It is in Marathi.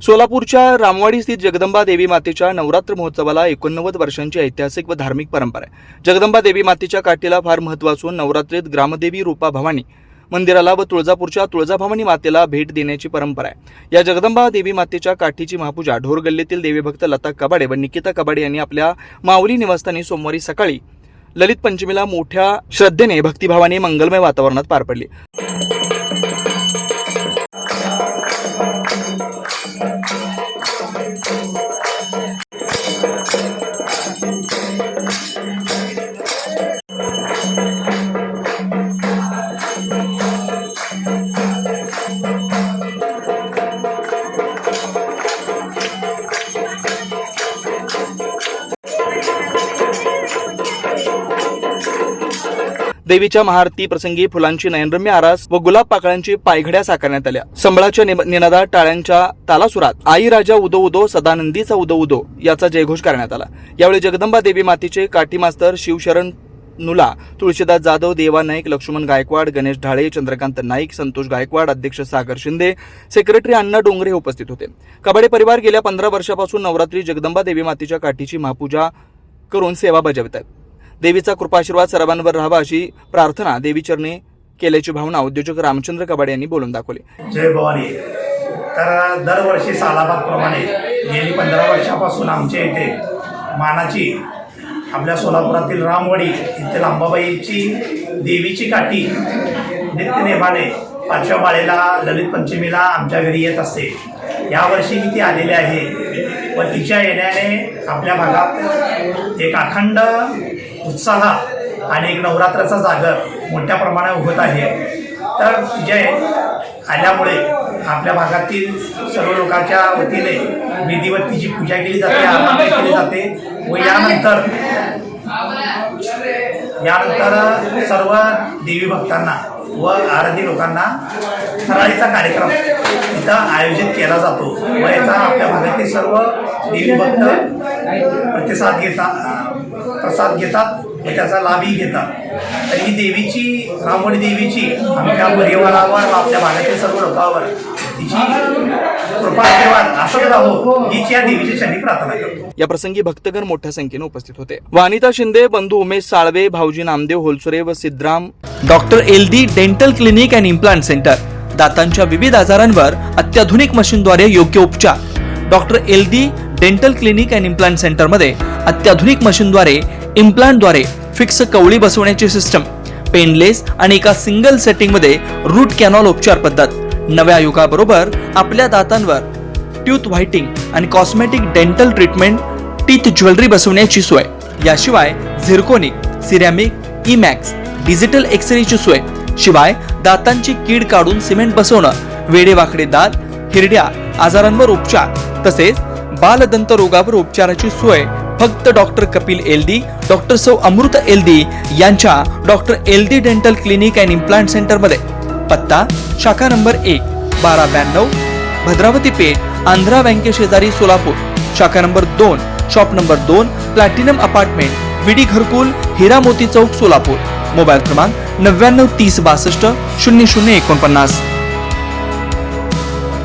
सोलापूरच्या रामवाडी स्थित जगदंबा देवी मातेच्या नवरात्र महोत्सवाला 89 वर्षांची ऐतिहासिक व धार्मिक परंपरा आहे। जगदंबा देवी मातेच्या काठीला फार महत्त्व असून नवरात्रीत ग्रामदेवी रूपा भवानी मंदिराला व तुळजापूरच्या तुळजाभवानी मातेला भेट देण्याची परंपरा आहे। या जगदंबा देवी मातेच्या काठीची महापूजा ढोर गल्लीतील देवीभक्त लता कबाडे व निकिता कबाडे यांनी आपल्या माऊली निवासस्थानी सोमवारी सकाळी ललित पंचमीला मोठ्या श्रद्धेने भक्तिभावाने मंगलमय वातावरणात पार पडली। देवीच्या महाआरती प्रसंगी फुलांची नयनरम्य आरास व गुलाब पाकळ्यांची पायघड्या साकारण्यात आल्या। संबळाच्या निनादात टाळ्यांच्या तालासुरात आई राजा उदो उदो सदानंदीचा उदो उदो याचा जयघोष करण्यात आला। यावेळी जगदंबा देवी मातेचे काठी मास्तर शिवशरण नुला, तुळशीदास जाधव, देवा नाईक, लक्ष्मण गायकवाड, गणेश ढाळे, चंद्रकांत नाईक, संतोष गायकवाड, अध्यक्ष सागर शिंदे, सेक्रेटरी अण्णा डोंगरे उपस्थित होते। कबाडे परिवार गेल्या 15 वर्षापासून नवरात्री जगदंबा देवी मातेच्या काठीची महापूजा करून सेवा बजावत आहेत। देवीचा कृपाशीर्वाद सर्वांवर राहावा अशी प्रार्थना देवीचरणी केल्याची भावना उद्योजक रामचंद्र कबाडे यांनी बोलून दाखवली। जय भवानी। तर दरवर्षी सालाबादप्रमाणे गेली 15 वर्षापासून आमच्या इथे मानाची आपल्या सोलापुरातील रामवाडी येथील अंबाबाईची देवीची काठी नित्यनेमाने 5व्या बाळेला ललित पंचमीला आमच्या घरी येत असते। यावर्षी ती आलेली आहे व तिच्या येण्याने आपल्या भागात एक अखंड उत्साह आणि एक नवरात्राचा जागर मोठ्या प्रमाणात होत आहे। तर तिचे आल्यामुळे आपल्या भागातील सर्व लोकांच्या वतीने विधिवत तिची पूजा केली जाते, आराधना केली जाते व यानंतर सर्व देवी भक्तांना व आराधी लोकांना फराळीचा कार्यक्रम इथं आयोजित केला जातो व याचा आपल्या भागातील सर्व देवी भक्त प्रसाद घेतात व त्याचा लाभही घेतात। तर ही देवीची रामवाडी देवीची आमच्या परिवारावर आपल्या भागातील सर्व लोकांवर तिची कृपा आशीर्वाद असत राहो हीच या देवीची शनी प्रार्थना करतो। या प्रसंगी भक्तगण मोठ्या संख्येने उपस्थित होते। वानिता शिंदे, बंधू उमेश साळवे, भाऊजी नामदेव होलसुरे व Siddharam. Doctor Eldi dental clinic and implant centre, दातांच्या विविध आजारांवर अत्याधुनिक मशीनद्वारे योग्य उपचार। Doctor Eldi dental clinic and implant centre मध्ये अत्याधुनिक मशीनद्वारे इम्प्लांटद्वारे फिक्स कवळी बसवण्याची सिस्टम, पेनलेस आणि एका सिंगल सेटिंग मध्ये रूट कॅनॉल उपचार पद्धत। नव्या युगाबरोबर आपल्या दातांवर ट्यूथ व्हाइटिंग आणि cosmetic dental treatment, teeth jewellery बसवण्याची सोय। याशिवाय झिरकोनिक, सिरॅमिक, इमॅक्स, डिजिटल एक्सरेची सोय। शिवाय दातांची कीड काढून सिमेंट बसवणं, वेडेवाकडे दात, हिरड्या आजारांवर उपचार तसेच बालदंत रोगावर उपचाराची सोय फक्त डॉक्टर कपिल एलदी, डॉक्टर सौ अमृत एलदी यांच्या doctor Eldi dental clinic and implant centre मध्ये। पत्ता शाखा नंबर 1, 1292 भद्रावती पेठ, आंध्रा बँके शेजारी सोलापूर। शाखा number 2, shop number 2, platinum apartment, विडी घरकुल, हिरा मोती चौक, सोलापूर। मोबाईल क्रमांक 99 30 62 00 49।